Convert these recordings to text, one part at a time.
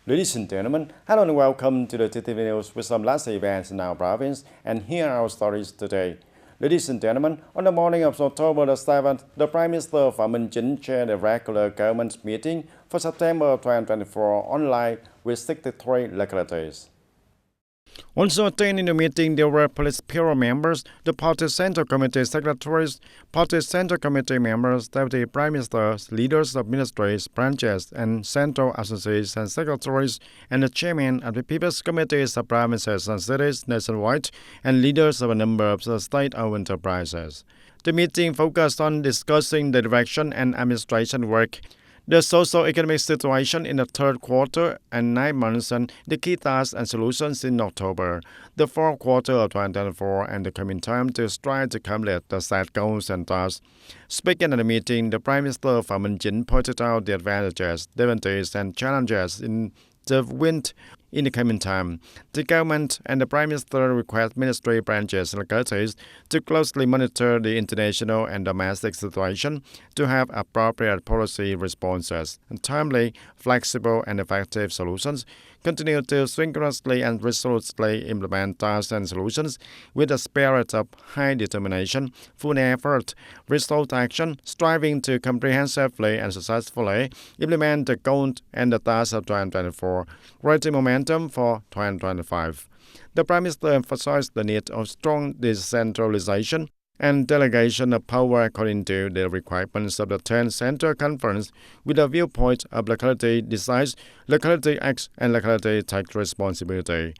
Ladies and gentlemen, hello and welcome to the TTV News with some last events in our province, and here are our stories today. Ladies and gentlemen, on the morning of October the 7th, the Prime Minister Phạm Minh Chính chaired a regular government meeting for September 2024 online with 63 localities. Also attending the meeting, there were police bureau members, the party central committee secretaries, party central committee members, deputy prime ministers, leaders of ministries, branches, and central associates and secretaries, and the chairman of the People's Committees of provinces and cities nationwide, and leaders of a number of state-owned enterprises. The meeting focused on discussing the direction and administration work, the socio-economic situation in the third quarter and 9 months, and the key tasks and solutions in October, the fourth quarter of 2024, and the coming time to strive to complete the set goals and tasks. Speaking at the meeting, the Prime Minister Phạm Minh Chính pointed out the advantages, difficulties, and challenges in the wind in the coming time. The government and the Prime Minister request ministry branches and localities to closely monitor the international and domestic situation to have appropriate policy responses and timely, flexible, and effective solutions. Continue to synchronously and resolutely implement tasks and solutions with a spirit of high determination, full effort, resolute action, striving to comprehensively and successfully implement the goals and the tasks of 2024, creating momentum for 2025. The Prime Minister emphasized the need of strong decentralization and delegation of power according to the requirements of the 10th Central Conference, with a viewpoint of locality decides, locality acts, and locality takes responsibility.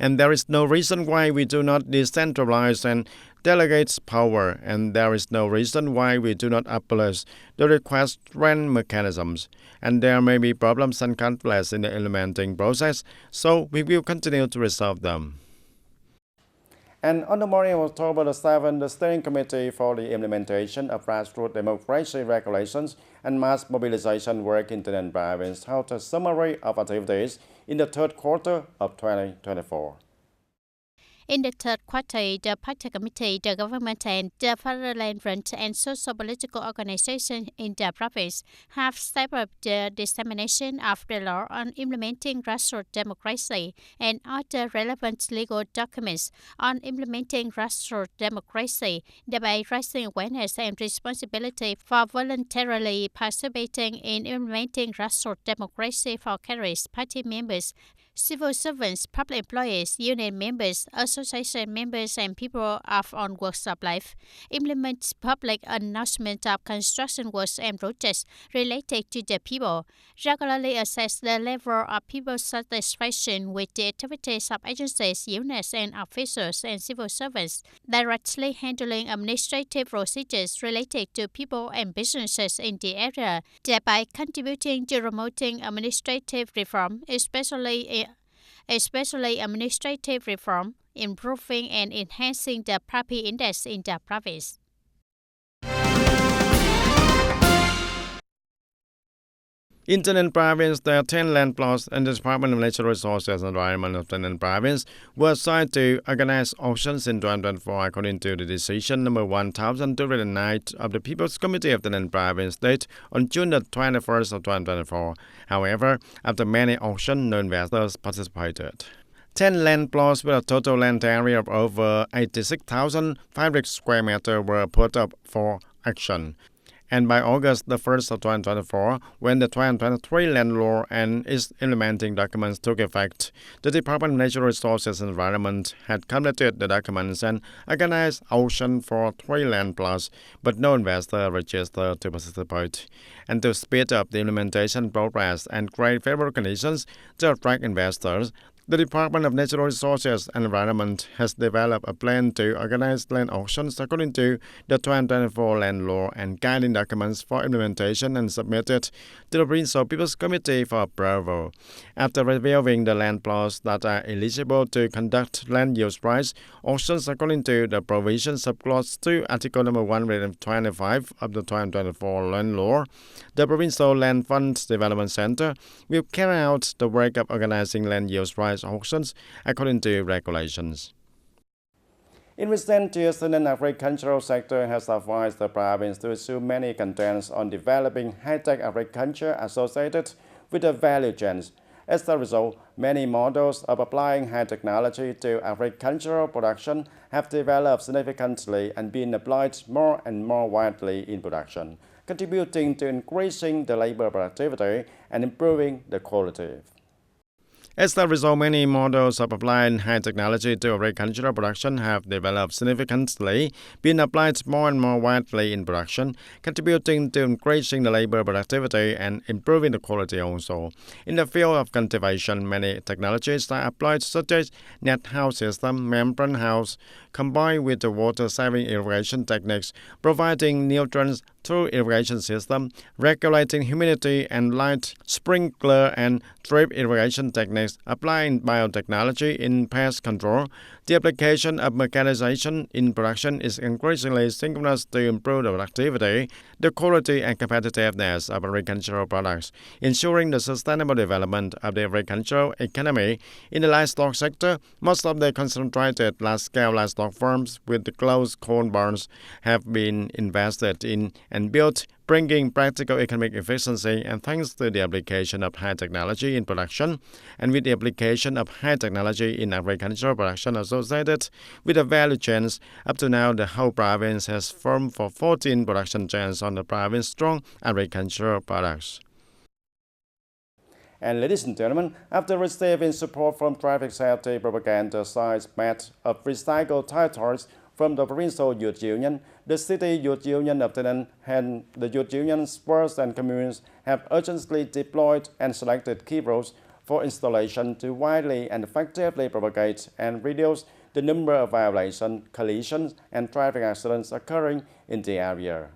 And there is no reason why we do not decentralize and delegate power, and there is no reason why we do not abolish the request grant mechanisms. And there may be problems and conflicts in the implementing process, so we will continue to resolve them. And on the morning of October the 7th, the Steering Committee for the Implementation of Grassroots Democracy Regulations and Mass Mobilization Work in the province held a summary of activities in the third quarter of 2024. In the third quarter, the Party Committee, the government, and the parliament and social-political organizations in the province have stepped up the dissemination of the law on implementing grassroots democracy and other relevant legal documents on implementing grassroots democracy, thereby raising awareness and responsibility for voluntarily participating in implementing grassroots democracy for candidates, party members, civil servants, public employees, union members, association members, and people of on works of life. Implement public announcement of construction works and projects related to the people. Regularly assess the level of people's satisfaction with the activities of agencies, units, and officials and civil servants. Directly handling administrative procedures related to people and businesses in the area, thereby contributing to promoting administrative reform, especially administrative reform, improving and enhancing the property index in the province. In TayNinh Province, there are 10 land plots, and the Department of Natural Resources and Environment of TayNinh Province were assigned to organize auctions in 2024 according to the decision number 1209 of the People's Committee of TayNinh Province date on June the 21st of 2024. However, after many auctions, no investors participated. 10 land plots with a total land area of over 86,500 square meters were put up for auction. And by August the 1st of 2024, when the 2023 land law and its implementing documents took effect, the Department of Natural Resources and Environment had completed the documents and organized auction for 3 land plots, but no investor registered to participate. And to speed up the implementation progress and create favorable conditions to attract investors, the Department of Natural Resources and Environment has developed a plan to organize land auctions according to the 2024 land law and guiding documents for implementation and submitted to the Provincial People's Committee for approval. After reviewing the land plots that are eligible to conduct land use rights auctions according to the provisions of Clause 2, Article number 125 of the 2024 land law, the Provincial Land Fund Development Center will carry out the work of organizing land use rights auctions according to regulations. In recent years, the agricultural sector has advised the province to assume many contents on developing high-tech agriculture associated with the value chains. As a result, many models of applying high technology to agricultural production have developed significantly and been applied more and more widely in production, contributing to increasing the labor productivity and improving the quality. As a result, many models of applying high technology to agricultural production have developed significantly, been applied more and more widely in production, contributing to increasing the labor productivity and improving the quality also. In the field of cultivation, many technologies are applied such as net house system, membrane house, combined with the water-saving irrigation techniques, providing nutrients through irrigation system, regulating humidity and light, sprinkler and drip irrigation techniques, applying biotechnology in pest control. The application of mechanization in production is increasingly synchronous to improve the productivity, the quality and competitiveness of agricultural products, ensuring the sustainable development of the agricultural economy. In the livestock sector, most of the concentrated large-scale livestock farms with the closed corn barns have been invested in and built, bringing practical economic efficiency and thanks to the application of high technology in production, and with the application of high technology in agricultural production associated with the value chains. Up to now, the whole province has formed for 14 production chains on the province's strong agricultural products. And ladies and gentlemen, after receiving support from traffic safety propaganda sites made of recycled tire toys from the Provincial Youth Union, the City Youth Union of Taynan and the Youth Union sports and communes have urgently deployed and selected key roles for installation to widely and effectively propagate and reduce the number of violations, collisions, and traffic accidents occurring in the area.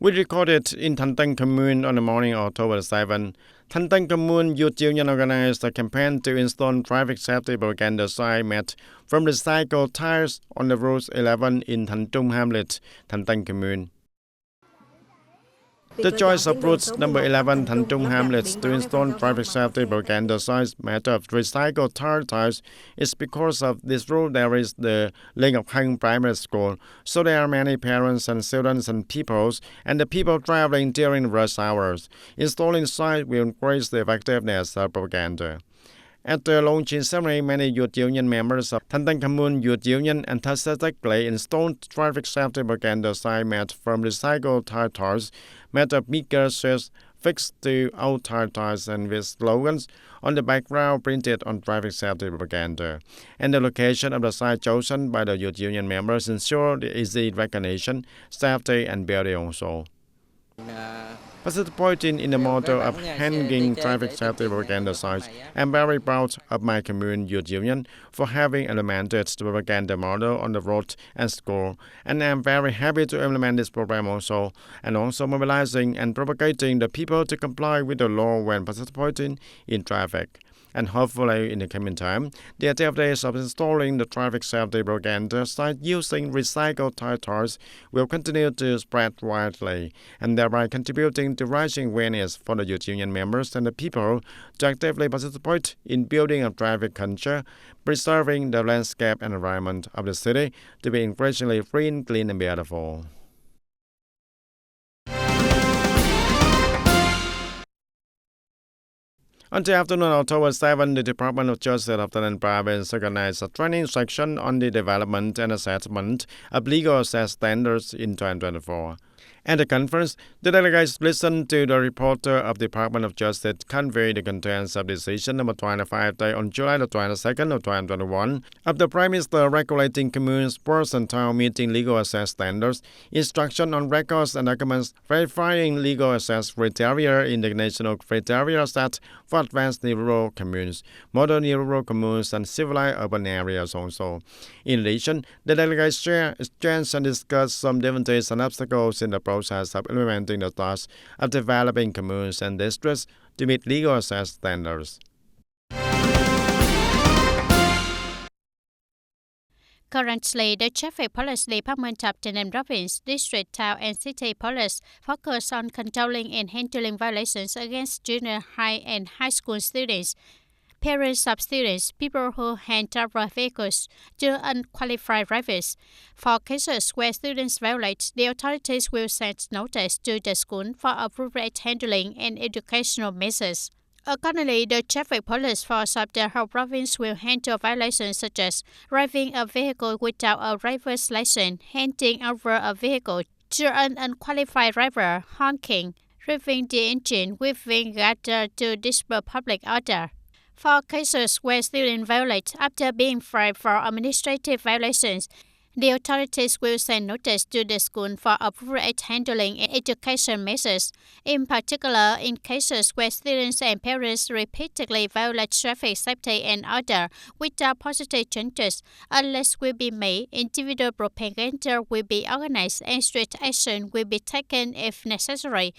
We recorded in TayNinhTV Commune on the morning of October 7. TayNinhTV Commune Youth Union organized a campaign to install traffic safety propaganda sign made from recycled tires on the Route 11 in Thành Trung Hamlet, TayNinhTV Commune. The choice of route number 11 Thành Trung Hamlets to install traffic safety propaganda signs made of recycled tires is because of this route there is the Lê Ngọc Hân Primary School, so there are many parents and students and peoples and the people traveling during rush hours. Installing signs will increase the effectiveness of propaganda. At the launching ceremony, many youth union members of TayNinhTV Commune Youth Union enthusiastically installed traffic safety propaganda signs made from recycled tires made of meager shells fixed to old tires and with slogans on the background printed on traffic safety propaganda. And the location of the site chosen by the youth union members ensure the easy recognition, safety and beauty also. Participating in the motto of hanging traffic safety propaganda signs, I'm very proud of my commune youth union for having implemented the propaganda model on the road and school, and I'm very happy to implement this program also, and also mobilizing and propagating the people to comply with the law when participating in traffic. And hopefully in the coming time, the activities of installing the traffic safety propaganda sign using recycled tires will continue to spread widely, and thereby contributing to rising awareness for the youth union members and the people to actively participate in building a traffic culture, preserving the landscape and environment of the city to be increasingly free, clean and beautiful. On the afternoon of October 7, the Department of Justice of Taynan Province organized a training section on the development and assessment of legal access standards in 2024. At the conference, the delegates listened to the reporter of the Department of Justice convey the contents of decision number 25 on July the 22nd of 2021 of the Prime Minister regulating communes, ports and town meeting legal access standards, instruction on records and documents verifying legal access criteria in the national criteria set for advanced rural communes, modern rural communes and civilized urban areas also. In addition, the delegates share, exchange and discuss some difficulties and obstacles in the process of implementing the task of developing communes and districts to meet legal access standards. Currently, the Traffic Police Department of Taynan Province, District, Town and City Police focus on controlling and handling violations against junior high and high school students, parents of students, people who hand over vehicles to unqualified drivers. For cases where students violate, the authorities will send notice to the school for appropriate handling and educational measures. Accordingly, the traffic police force of the whole province will handle violations such as driving a vehicle without a driver's license, handing over a vehicle to an unqualified driver, honking, revving the engine, waving gather to disturb public order. For cases where students violate after being fined for administrative violations, the authorities will send notice to the school for appropriate handling and education measures. In particular, in cases where students and parents repeatedly violate traffic safety and order without positive changes, arrests will be made, individual propaganda will be organized, and strict action will be taken if necessary.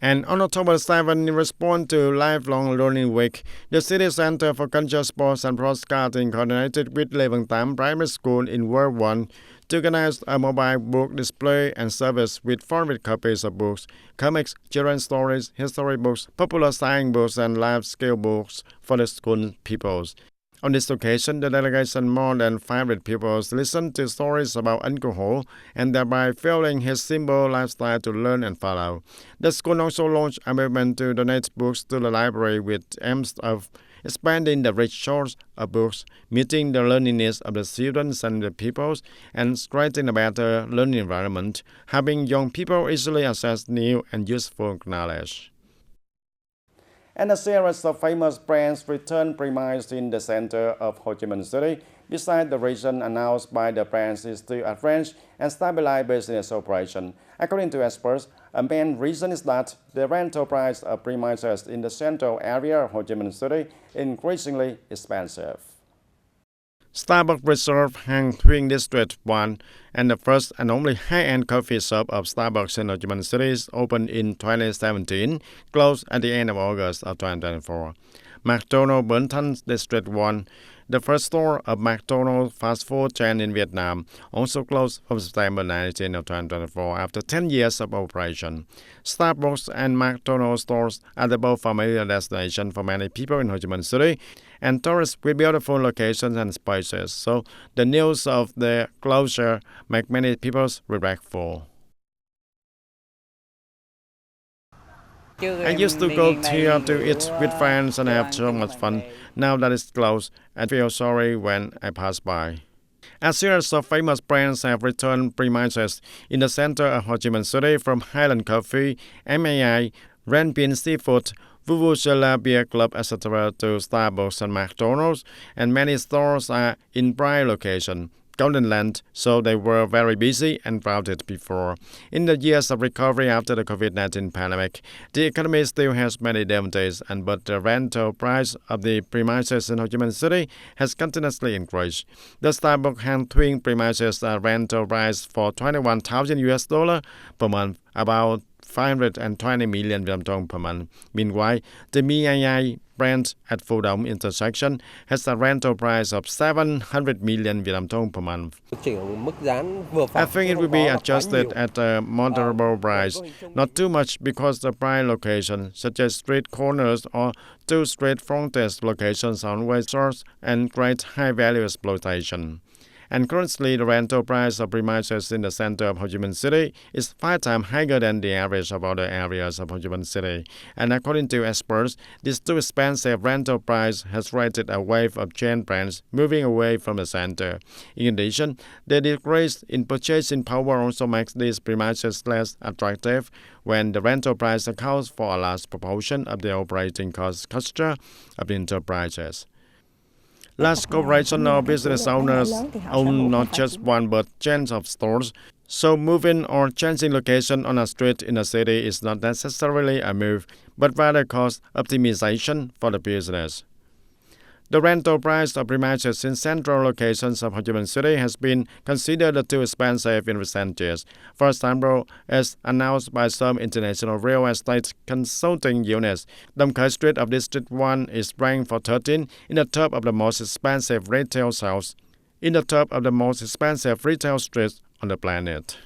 And on October 7, in response to Lifelong Learning Week, the City Center for Culture, Sports and Broadcasting coordinated with Lê Tám Primary School in World 1 to organize a mobile book display and service with format copies of books, comics, children's stories, history books, popular science books, and life skill books for the school pupils. On this occasion, the delegation, more than 500 pupils, listened to stories about alcohol and thereby fueling his simple lifestyle to learn and follow. The school also launched a movement to donate books to the library with aims of expanding the rich source of books, meeting the learning needs of the students and the pupils, and creating a better learning environment, helping young people easily access new and useful knowledge. And a series of famous brands return premise in the center of Ho Chi Minh City. Besides the reason announced by the brands is to arrange and stabilize business operation. According to experts, a main reason is that the rental price of premises in the central area of Ho Chi Minh City is increasingly expensive. Starbucks Reserve Hang Thuong District 1 and the first and only high-end coffee shop of Starbucks in Ho Chi Minh City opened in 2017, closed at the end of August of 2024. McDonald's Bến Thanh District 1, the first store of McDonald's fast food chain in Vietnam, also closed from September 19 of 2024 after 10 years of operation. Starbucks and McDonald's stores are the both familiar destination for many people in Ho Chi Minh City and tourists with beautiful locations and spaces, so the news of their closure make many people regretful. I used to go here to eat with friends and have so much fun. Now that it's closed, I feel sorry when I pass by. A series of famous brands have returned premises in the center of Ho Chi Minh City, from Highland Coffee, MAI, Ren Pin Seafood, Vuvuzela Beer Club, etc. to Starbucks and McDonald's, and many stores are in prime location, Golden Land, so they were very busy and crowded before. In the years of recovery after the COVID-19 pandemic, the economy still has many difficulties, but the rental price of the premises in Ho Chi Minh City has continuously increased. The Starbucks Hang Thuong premises are rental price for $21,000 per month, about 520 million Vietnam dong per month. Meanwhile, the MAI brand at Phu Dong intersection has a rental price of 700 million Vietnam dong per month. I think it will be adjusted at a moderate price, not too much because the prime location, such as street corners or two street frontage locations, are always source and create high-value exploitation. And currently, the rental price of premises in the center of Ho Chi Minh City is 5 times higher than the average of other areas of Ho Chi Minh City. And according to experts, this too expensive rental price has created a wave of chain brands moving away from the center. In addition, the decrease in purchasing power also makes these premises less attractive when the rental price accounts for a large proportion of the operating cost structure of the enterprises. Large corporations or business owners own not just one but chains of stores, so moving or changing location on a street in a city is not necessarily a move, but rather cost optimization for the business. The rental price of premises in central locations of Ho Chi Minh City has been considered too expensive in recent years. For example, as announced by some international real estate consulting units, Dong Khai Street of District 1 is ranked for 13 in the top of the most expensive retail sales, in the top of the most expensive retail streets on the planet.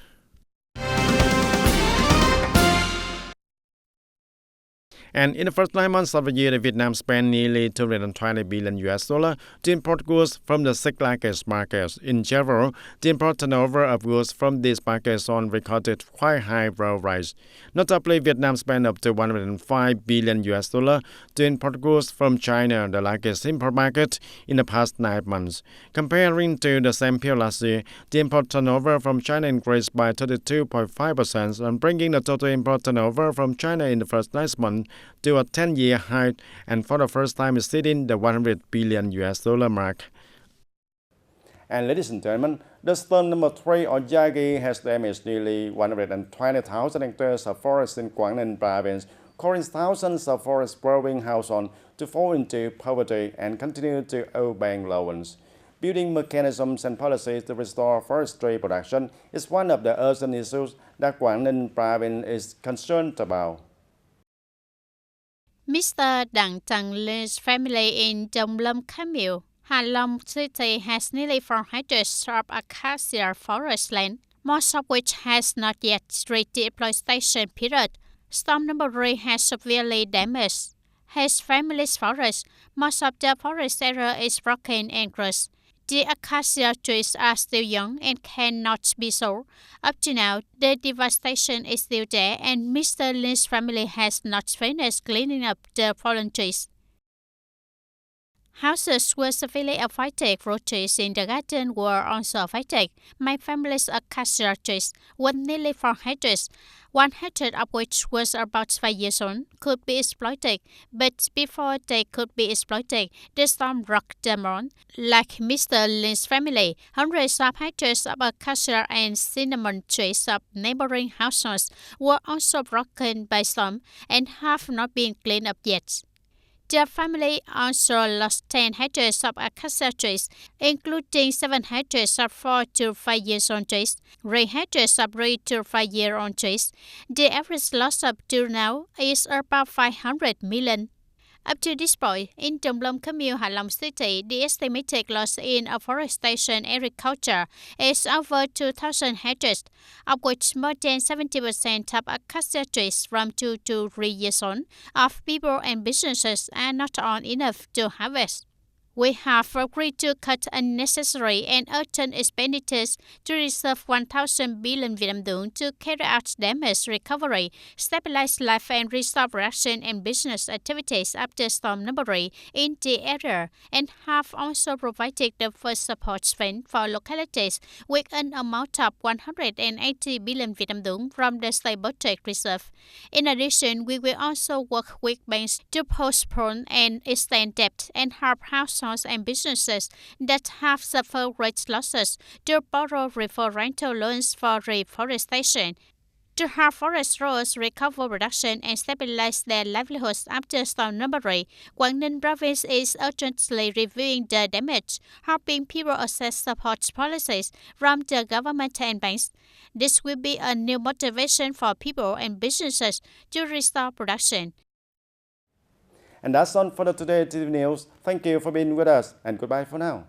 And in the first 9 months of the year, Vietnam spent nearly $220 billion to import goods from the 6 largest markets. In general, the import turnover of goods from these markets on recorded quite high growth rates. Notably, Vietnam spent up to $105 billion to import goods from China, the largest import market, in the past 9 months. Comparing to the same period last year, the import turnover from China increased by 32.5%, and bringing the total import turnover from China in the first 9 months to a 10-year high, and for the first time exceeding the $100 billion mark. And ladies and gentlemen, the storm number 3 or Yagi has damaged nearly 120,000 hectares of forest in Quảng Ninh province, causing thousands of forest-growing households to fall into poverty and continue to owe bank loans. Building mechanisms and policies to restore forestry production is one of the urgent issues that Quảng Ninh province is concerned about. Mr. Đặng Trần Linh's family in Dong Lâm Camille, Hạ Long City has nearly 400 of acacia forest land, most of which has not yet reached the exploitation period. Storm number 3 has severely damaged his family's forest. Most of the forest area is broken and crushed. The acacia trees are still young and cannot be sold. Up to now, the devastation is still there, and Mr. Linh's family has not finished cleaning up the fallen trees. Houses were severely affected. Fruit trees in the garden were also affected. My family's acacia trees were nearly 400, 100 of which was about 5 years old, could be exploited. But before they could be exploited, the storm rocked them on. Like Mr. Linh's family, hundreds of hectares of acacia and cinnamon trees of neighboring households were also broken by storm and have not been cleaned up yet. The family also lost 10 hectares of acacia trees, including 7 hectares of 4 to 5 years old trees, 3 hectares of 3 to 5 year old trees. The average loss up to now is about 500 million. Up to this point, in Dong Lâm Camille, Hạ Long City, the estimated loss in afforestation agriculture is over 2,000 hectares, of which more than 70% of acacia trees from 2 to 3 years old of people and businesses are not old enough to harvest. We have agreed to cut unnecessary and urgent expenditures to reserve 1,000 billion Vietnam dong to carry out damage recovery, stabilize life and restore production and business activities after storm number 3 in the area, and have also provided the first support fund for localities with an amount of 180 billion Vietnam dong from the state budget reserve. In addition, we will also work with banks to postpone and extend debt and help households and businesses that have suffered great losses to borrow for rental loans for reforestation. To help forest growers recover production and stabilize their livelihoods after storm number 3, Quảng Ninh province is urgently reviewing the damage, helping people assess support policies from the government and banks. This will be a new motivation for people and businesses to restore production. And that's all for the Today TV News. Thank you for being with us, and goodbye for now.